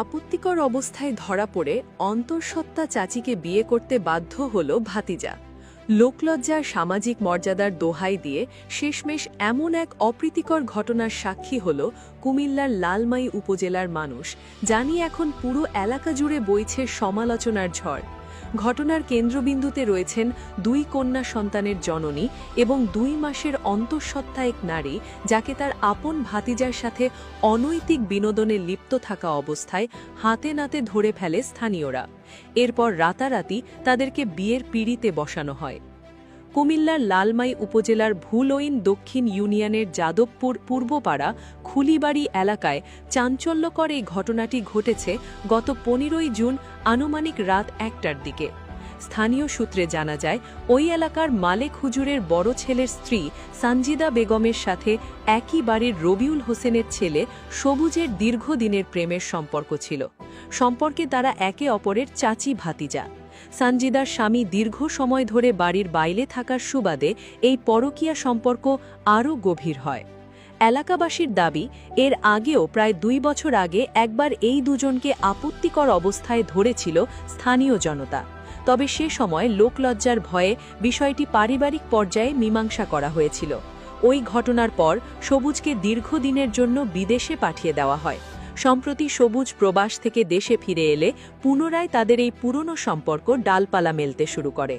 আপত্তিকর অবস্থায় ধরা পড়ে অন্তঃসত্ত্বা চাচিকে বিয়ে করতে বাধ্য হল ভাতিজা। লোকলজ্জার সামাজিক মর্যাদার দোহাই দিয়ে শেষমেশ এমন এক অপ্রীতিকর ঘটনার সাক্ষী হল কুমিল্লার লালমাই উপজেলার মানুষ, যা নিয়ে এখন পুরো এলাকা জুড়ে বইছে সমালোচনার ঝড়। ঘটনার কেন্দ্রবিন্দুতে রয়েছেন দুই কন্যা সন্তানের জননী এবং 2 মাসের অন্তঃসত্ত্বা এক নারী, যাকে তার আপন ভাতিজার সাথে অনৈতিক বিনোদনে লিপ্ত থাকা অবস্থায় হাতে নাতে ধরে ফেলে স্থানীয়রা। এরপর রাতারাতি তাদেরকে বিয়ের পিঁড়িতে বসানো হয়। কুমিল্লার লালমাই উপজেলার ভুলইন দক্ষিণ ইউনিয়নের যাদবপুর পূর্বপাড়া খুলিবাড়ি এলাকায় চাঞ্চল্যকর এই ঘটনাটি ঘটেছে গত 15 জুন আনুমানিক রাত 1টার দিকে। স্থানীয় সূত্রে জানা যায়, ওই এলাকার মালেক হুজুরের বড় ছেলের স্ত্রী সানজিদা বেগমের সাথে একই বাড়ির রবিউল হোসেনের ছেলে সবুজের দীর্ঘদিনের প্রেমের সম্পর্ক ছিল। সম্পর্কে তারা একে অপরের চাচি ভাতিজা। সানজিদার স্বামী দীর্ঘ সময় ধরে বাড়ির বাইরে থাকার সুবাদে এই পরকীয়া সম্পর্ক আরও গভীর হয়। এলাকাবাসীর দাবি, এর আগেও প্রায় 2 বছর আগে একবার এই দুজনকে আপত্তিকর অবস্থায় ধরেছিল স্থানীয় জনতা। তবে সে সময় লোকলজ্জার ভয়ে বিষয়টি পারিবারিক পর্যায়ে মীমাংসা করা হয়েছিল। ওই ঘটনার পর সবুজকে দীর্ঘদিনের জন্য বিদেশে পাঠিয়ে দেওয়া হয়। সম্প্রতি সবুজ প্রবাস থেকে দেশে ফিরে এলে পুনরায় তাদের এই পুরনো সম্পর্ক ডালপালা মেলতে শুরু করে।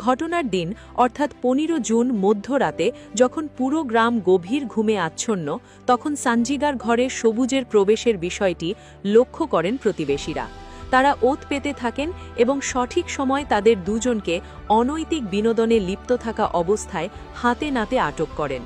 ঘটনার দিন অর্থাৎ 15 জুন মধ্যরাতে যখন পুরো গ্রাম গভীর ঘুমে আচ্ছন্ন, তখন সানজিদার ঘরে সবুজের প্রবেশের বিষয়টি লক্ষ্য করেন প্রতিবেশীরা। তারা ওত পেতে থাকেন এবং সঠিক সময় তাদের দুজনকে অনৈতিক বিনোদনে লিপ্ত থাকা অবস্থায় হাতে নাতে আটক করেন।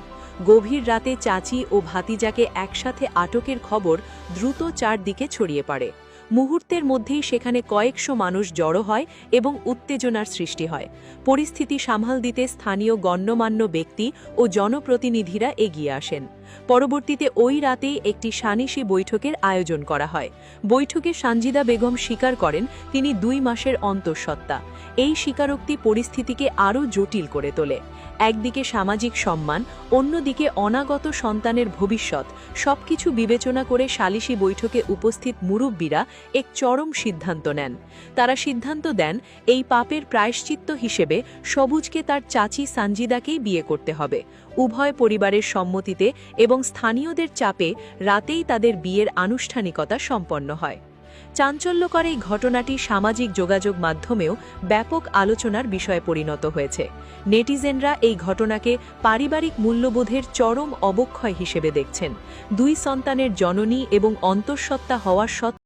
গভীর রাতে চাচি ও ভাতিজাকে একসাথে আটকের খবর দ্রুত চারদিকে ছড়িয়ে পড়ে। মুহূর্তের মধ্যেই সেখানে কয়েকশো মানুষ জড়ো হয় এবং উত্তেজনার সৃষ্টি হয়। পরিস্থিতি সামাল দিতে স্থানীয় গণ্যমান্য ব্যক্তি ও জনপ্রতিনিধিরা এগিয়ে আসেন। পরবর্তীতে ওই রাতেই একটি সানিশি বৈঠকের আয়োজন করা হয়। বৈঠকে সানজিদা বেগম স্বীকার করেন তিনি 2 মাসের অন্তঃসত্ত্বা। এই স্বীকারোক্তি পরিস্থিতিকে আরও জটিল করে তোলে। একদিকে সামাজিক সম্মান, অন্যদিকে অনাগত সন্তানের ভবিষ্যৎ, সবকিছু বিবেচনা করে সালিশি বৈঠকে উপস্থিত মুরব্বীরা এক চরম সিদ্ধান্ত নেন। তারা সিদ্ধান্ত দেন এই পাপের প্রায়শ্চিত্ত হিসেবে সবুজকে তার চাচি সানজিদাকেই বিয়ে করতে হবে। উভয় পরিবারের সম্মতিতে এবং স্থানীয়দের চাপে রাতেই তাদের বিয়ের আনুষ্ঠানিকতা সম্পন্ন হয়। চাঞ্চল্যকর এই ঘটনাটি সামাজিক যোগাযোগ মাধ্যমেও ব্যাপক আলোচনার বিষয়ে পরিণত হয়েছে। নেটিজেনরা এই ঘটনাকে পারিবারিক মূল্যবোধের চরম অবক্ষয় হিসেবে দেখছেন। 2 সন্তানের জননী এবং অন্তঃসত্ত্বা হওয়ার সত্ত্বেও